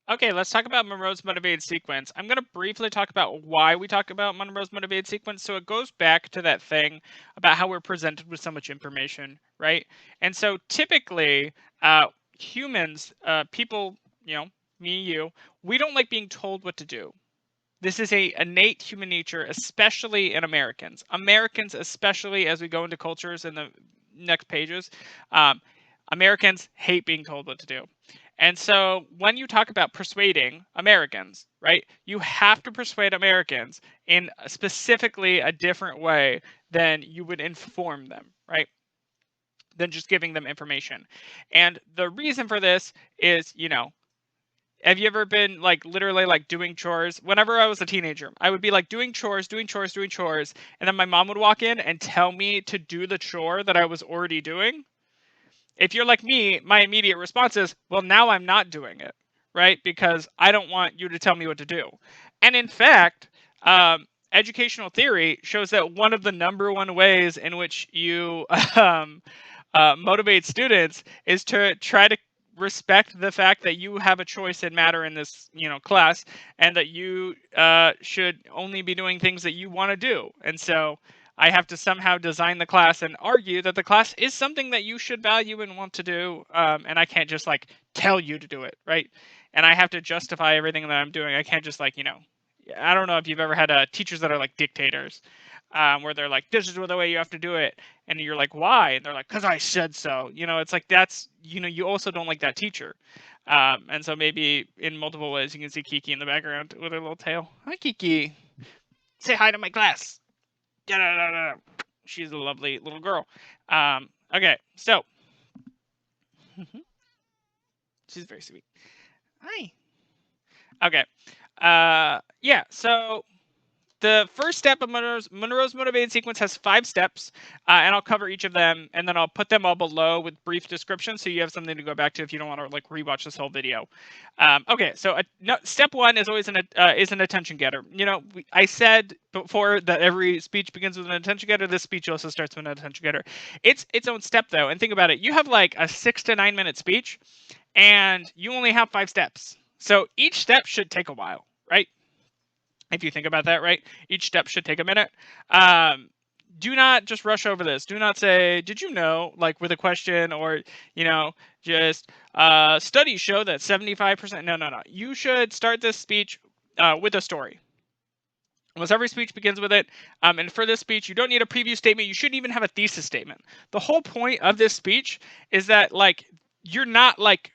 Okay, let's talk about Monroe's motivated sequence. I'm going to briefly talk about why we talk about Monroe's motivated sequence. So it goes back to that thing about how we're presented with so much information, right? And so typically, humans, people, you know, me, you, we don't like being told what to do. This is a innate human nature, especially in Americans. Americans, especially as we go into cultures in the next pages, um, Americans hate being told what to do. And so when you talk about persuading Americans, right, you have to persuade Americans in specifically a different way than you would inform them, right? Than just giving them information. And the reason for this is, have you ever been like literally like doing chores? Whenever I was a teenager, I would be like doing chores, doing chores, doing chores, and then my mom would walk in and tell me to do the chore that I was already doing. If you're like me, my immediate response is, well, now I'm not doing it, right? Because I don't want you to tell me what to do. And in fact, educational theory shows that one of the number one ways in which you motivate students is to try to respect the fact that you have a choice and matter in this class, and that you should only be doing things that you want to do. And so I have to somehow design the class and argue that the class is something that you should value and want to do, and I can't just like tell you to do it, right? And I have to justify everything that I'm doing. I can't just like I don't know if you've ever had teachers that are like dictators, where they're like, this is the way you have to do it, and you're like, why? And they're like, because I said so. It's like that's you also don't like that teacher. And so maybe in multiple ways you can see Kiki in the background with her little tail. Hi, Kiki. Say hi to my class. Da-da-da-da. She's a lovely little girl. Okay, so she's very sweet. Hi. Okay. Yeah. So the first step of Monroe's motivated sequence has 5 steps, and I'll cover each of them, and then I'll put them all below with brief descriptions, so you have something to go back to if you don't want to like rewatch this whole video. Okay, so step 1 is always an attention getter. I said before that every speech begins with an attention getter. This speech also starts with an attention getter. It's its own step though, and think about it. You have like a 6 to 9 minute speech, and you only have 5 steps. So each step should take a while, right? If you think about that, right? Each step should take a minute. Do not just rush over this. Do not say, did you know, like with a question, or, just studies show that 75%. No, no, no. You should start this speech with a story. Almost every speech begins with it. And for this speech, you don't need a preview statement. You shouldn't even have a thesis statement. The whole point of this speech is that, like, you're not like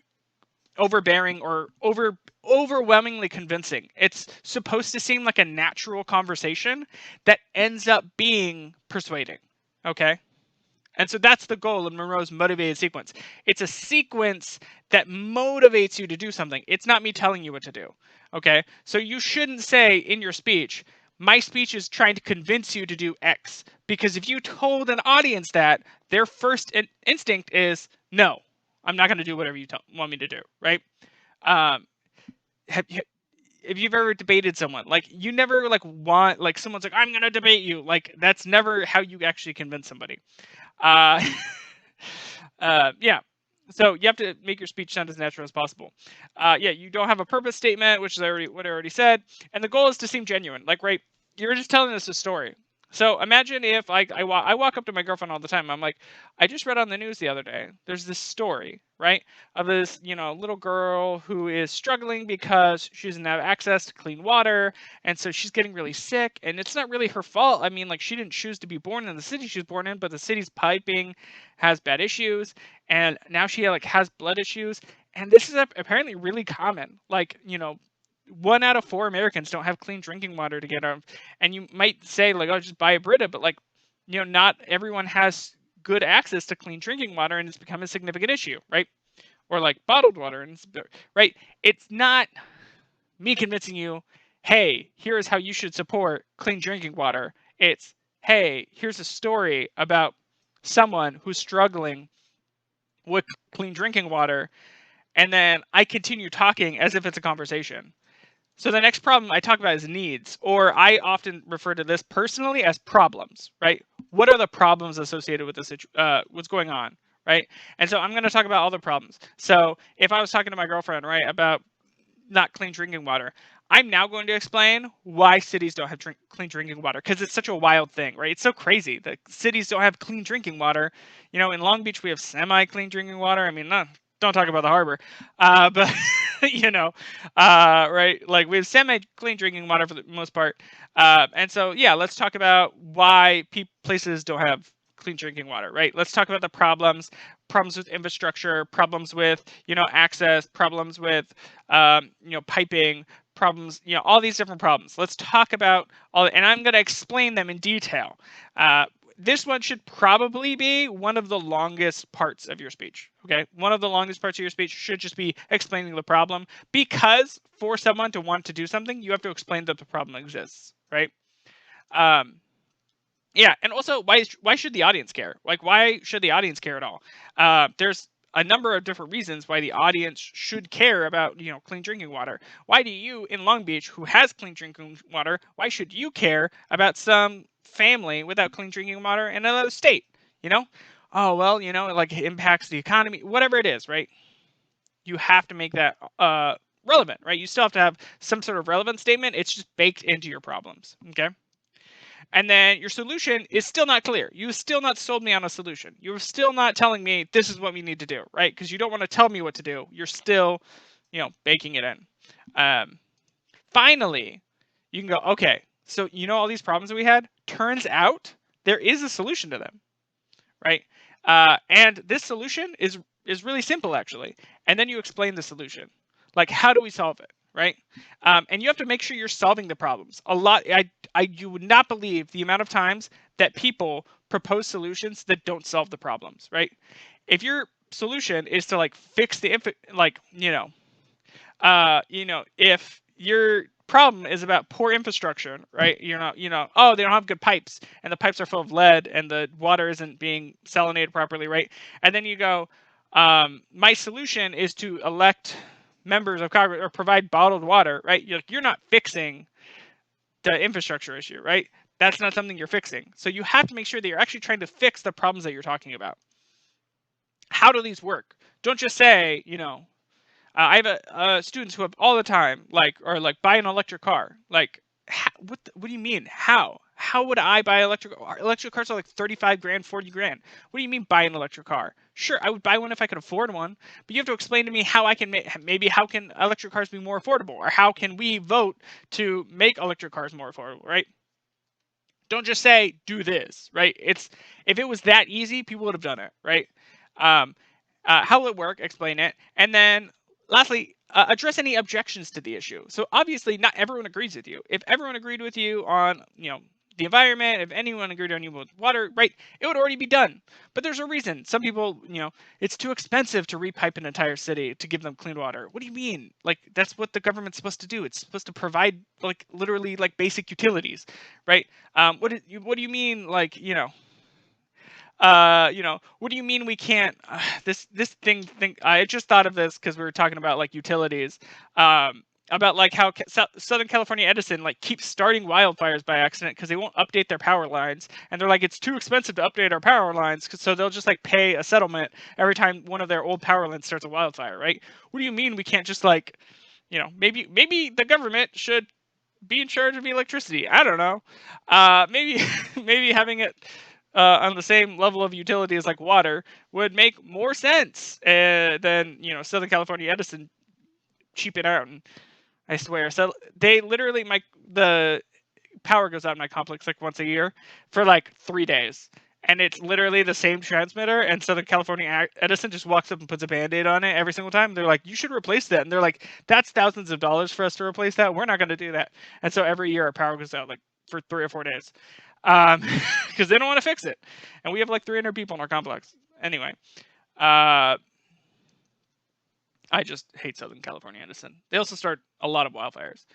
overbearing or overwhelmingly convincing. It's supposed to seem like a natural conversation that ends up being persuading. Okay? And so that's the goal of Monroe's motivated sequence. It's a sequence that motivates you to do something. It's not me telling you what to do. Okay? So you shouldn't say in your speech, my speech is trying to convince you to do X. Because if you told an audience that, their first instinct is, no, I'm not going to do whatever you want me to do, right? If you've ever debated someone, like you never like want like someone's like, I'm going to debate you. Like that's never how you actually convince somebody. Uh, yeah. So you have to make your speech sound as natural as possible. Yeah, you don't have a purpose statement, which is what I already said. And the goal is to seem genuine. Like, right, you're just telling us a story. So imagine if I walk up to my girlfriend all the time. I'm like, I just read on the news the other day. There's this story, right, of this little girl who is struggling because she doesn't have access to clean water, and so she's getting really sick. And it's not really her fault. I mean, like she didn't choose to be born in the city she was born in, but the city's piping has bad issues, and now she like has blood issues. And this is apparently really common. Like 1 out of 4 Americans don't have clean drinking water to get out. And you might say like, oh, just buy a Brita, but like, not everyone has good access to clean drinking water, and it's become a significant issue, right? Or like bottled water, and right? It's not me convincing you, hey, here's how you should support clean drinking water. It's, hey, here's a story about someone who's struggling with clean drinking water, and then I continue talking as if it's a conversation. So the next problem I talk about is needs, or I often refer to this personally as problems, right? What are the problems associated with this? What's going on, right? And so I'm going to talk about all the problems. So if I was talking to my girlfriend, right, about not clean drinking water. I'm now going to explain why cities don't have clean drinking water, because it's such a wild thing, right? It's so crazy that cities don't have clean drinking water. In Long Beach we have semi-clean drinking water. I mean, don't talk about the harbor, but right? Like we have semi-clean drinking water for the most part, and so yeah, let's talk about why places don't have clean drinking water, right? Let's talk about the problems with infrastructure, problems with access, problems with piping, problems, all these different problems. Let's talk about all, and I'm going to explain them in detail. This one should probably be one of the longest parts of your speech. Okay, one of the longest parts of your speech should just be explaining the problem, because for someone to want to do something, you have to explain that the problem exists, right? Yeah, and also, why should the audience care? Like, why should the audience care at all? There's a number of different reasons why the audience should care about clean drinking water. Why do you in Long Beach, who has clean drinking water, why should you care about some family without clean drinking water in another state? Oh well, it like impacts the economy, whatever it is, right? You have to make that relevant, right? You still have to have some sort of relevant statement. It's just baked into your problems, okay? And then your solution is still not clear. You've still not sold me on a solution. You're still not telling me this is what we need to do, right? Because you don't want to tell me what to do. You're still, baking it in. Finally, you can go, okay, so all these problems that we had, turns out there is a solution to them, right? And this solution is really simple, actually. And then you explain the solution. Like, how do we solve it? Right? And you have to make sure you're solving the problems. You would not believe the amount of times that people propose solutions that don't solve the problems, right? If your solution is to fix the if your problem is about poor infrastructure, right? Oh, they don't have good pipes, and the pipes are full of lead, and the water isn't being salinated properly, right? And then you go, my solution is to elect members of Congress or provide bottled water, right? You're not fixing the infrastructure issue, right? That's not something you're fixing. So you have to make sure that you're actually trying to fix the problems that you're talking about. How do these work? Don't just say, I have students who have all the time, buy an electric car. What do you mean? How would I buy electric cars are like 35 grand, 40 grand. What do you mean buy an electric car? Sure, I would buy one if I could afford one, but you have to explain to me how I can how can electric cars be more affordable, or how can we vote to make electric cars more affordable, right? Don't just say do this, right? If it was that easy, people would have done it, right? How will it work? Explain it, and then lastly, address any objections to the issue. So obviously, not everyone agrees with you. If everyone agreed with you on, the environment, if anyone agreed on you with water, right, it would already be done. But there's a reason. Some people, it's too expensive to repipe an entire city to give them clean water. What do you mean? That's what the government's supposed to do. It's supposed to provide, literally, basic utilities, right? What do you mean, what do you mean we can't? This thing. I just thought of this because we were talking about utilities. About how Southern California Edison keeps starting wildfires by accident because they won't update their power lines, and they're like, it's too expensive to update our power lines, so they'll just pay a settlement every time one of their old power lines starts a wildfire, right? What do you mean we can't just maybe the government should be in charge of electricity? I don't know. Maybe having it on the same level of utility as water would make more sense than Southern California Edison cheaping out. And I swear, so they literally the power goes out in my complex once a year for 3 days, and it's literally the same transmitter, and Southern California Edison just walks up and puts a band-aid on it every single time. They're like, you should replace that, and they're like, that's thousands of dollars for us to replace that. We're not going to do that. And so every year our power goes out for 3 or 4 days, because they don't want to fix it, and we have 300 people in our complex. Anyway, I just hate Southern California Edison. They also start a lot of wildfires.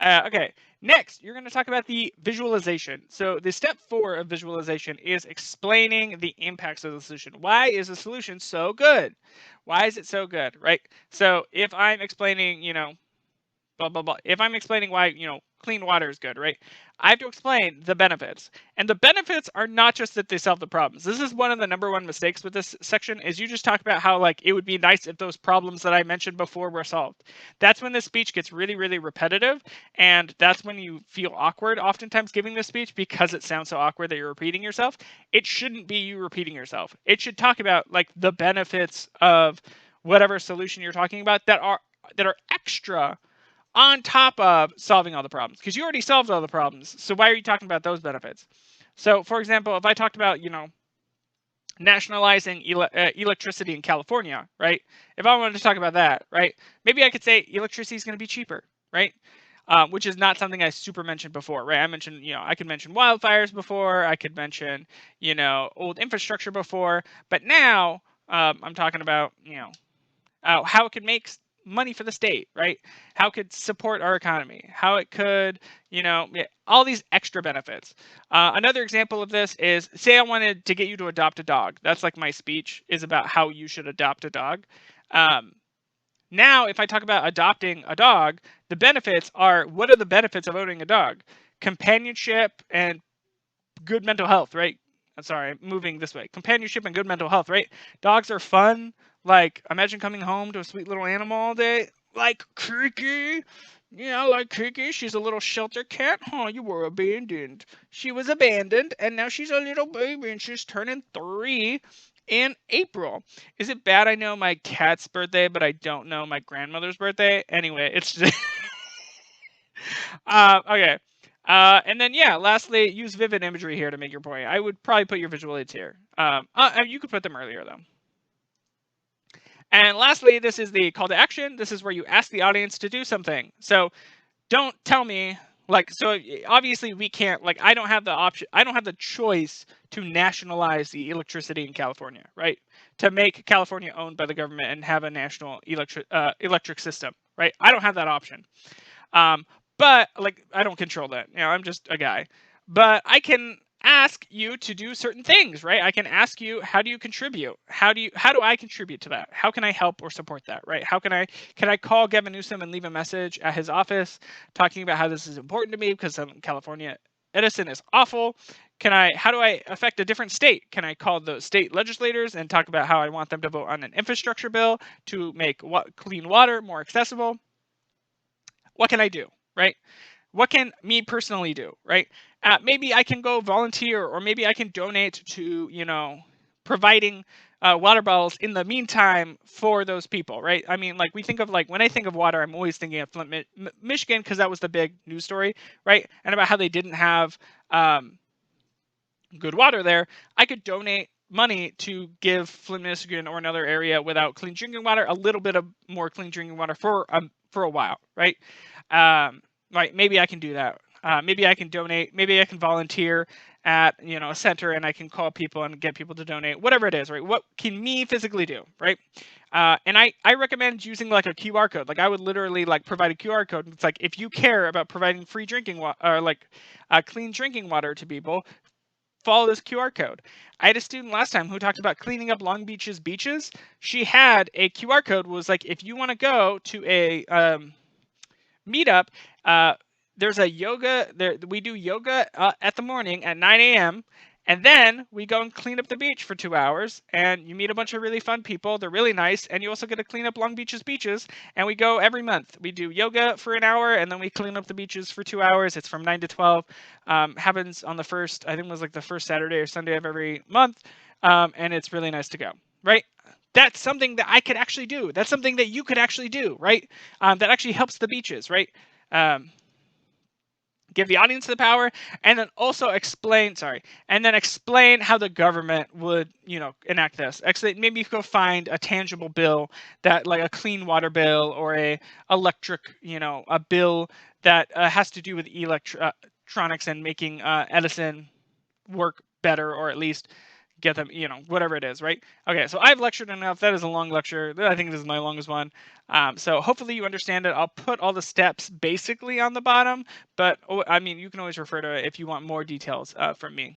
Okay, next, you're going to talk about the visualization. So the step 4 of visualization is explaining the impacts of the solution. Why is the solution so good? Why is it so good, right? So if I'm explaining, blah, blah, blah. If I'm explaining why, clean water is good, right? I have to explain the benefits. And the benefits are not just that they solve the problems. This is one of the number one mistakes with this section is you just talk about how like it would be nice if those problems that I mentioned before were solved. That's when the speech gets really, really repetitive. And that's when you feel awkward oftentimes giving this speech because it sounds so awkward that you're repeating yourself. It shouldn't be you repeating yourself. It should talk about like the benefits of whatever solution you're talking about that are extra on top of solving all the problems, because you already solved all the problems. So why are you talking about those benefits? So, for example, if I talked about, nationalizing electricity in California, right? If I wanted to talk about that, right? Maybe I could say electricity is going to be cheaper, right? Which is not something I super mentioned before, right? I mentioned, I could mention wildfires before, I could mention, old infrastructure before, but now I'm talking about, how it could make money for the state, right? How it could support our economy, how it could, all these extra benefits. Another example of this is, say I wanted to get you to adopt a dog. That's like my speech is about how you should adopt a dog. Now, if I talk about adopting a dog, the benefits are, what are the benefits of owning a dog? Companionship and good mental health, right? I'm sorry, moving this way. Companionship and good mental health, right? Dogs are fun. Like, imagine coming home to a sweet little animal all day, like Kiki. Like Kiki. She's a little shelter cat. Huh, you were abandoned. She was abandoned, and now she's a little baby, and she's turning 3 in April. Is it bad I know my cat's birthday, but I don't know my grandmother's birthday? Anyway, it's just... okay. And then, yeah, lastly, use vivid imagery here to make your point. I would probably put your visual aids here. You could put them earlier, though. And lastly, this is the call to action. This is where you ask the audience to do something. So don't tell me, so obviously we can't, I don't have the option, I don't have the choice to nationalize the electricity in California, right? To make California owned by the government and have a national electric system, right? I don't have that option. But I don't control that. I'm just a guy. But I can ask you to do certain things, right? I can ask you, how do you contribute? How do I contribute to that? How can I help or support that, right? Can I call Gavin Newsom and leave a message at his office talking about how this is important to me because California Edison is awful? How do I affect a different state? Can I call the state legislators and talk about how I want them to vote on an infrastructure bill to make clean water more accessible? What can I do, right? What can me personally do, right? Maybe I can go volunteer, or maybe I can donate to, providing water bottles in the meantime for those people, right? I mean, we think of when I think of water, I'm always thinking of Flint, Michigan, because that was the big news story, right? And about how they didn't have good water there. I could donate money to give Flint, Michigan, or another area without clean drinking water a little bit of more clean drinking water for a while, right? Right, maybe I can do that. Maybe I can donate. Maybe I can volunteer at a center, and I can call people and get people to donate. Whatever it is, right? What can me physically do, right? And I recommend using a QR code. I would literally provide a QR code. It's if you care about providing free drinking water, or clean drinking water to people, follow this QR code. I had a student last time who talked about cleaning up Long Beach's beaches. She had a QR code, was if you want to go to a meetup, there's a yoga there. We do yoga at the morning at 9 a.m. and then we go and clean up the beach for 2 hours, and you meet a bunch of really fun people. They're really nice, and you also get to clean up Long Beach's beaches. And we go every month. We do yoga for an hour, and then we clean up the beaches for 2 hours. It's from 9 to 12. Happens on the first, I think it was the first Saturday or Sunday of every month, and it's really nice to go, right? That's something that I could actually do. That's something that you could actually do, right? That actually helps the beaches, right? Give the audience the power, and then also explain how the government would, enact this. Actually, maybe go find a tangible bill that, a clean water bill, or a electric, a bill that has to do with electronics and making Edison work better, or at least get them, whatever it is, right? Okay, so I've lectured enough. That is a long lecture. I think this is my longest one. So hopefully you understand it. I'll put all the steps basically on the bottom, but I mean, you can always refer to it if you want more details from me.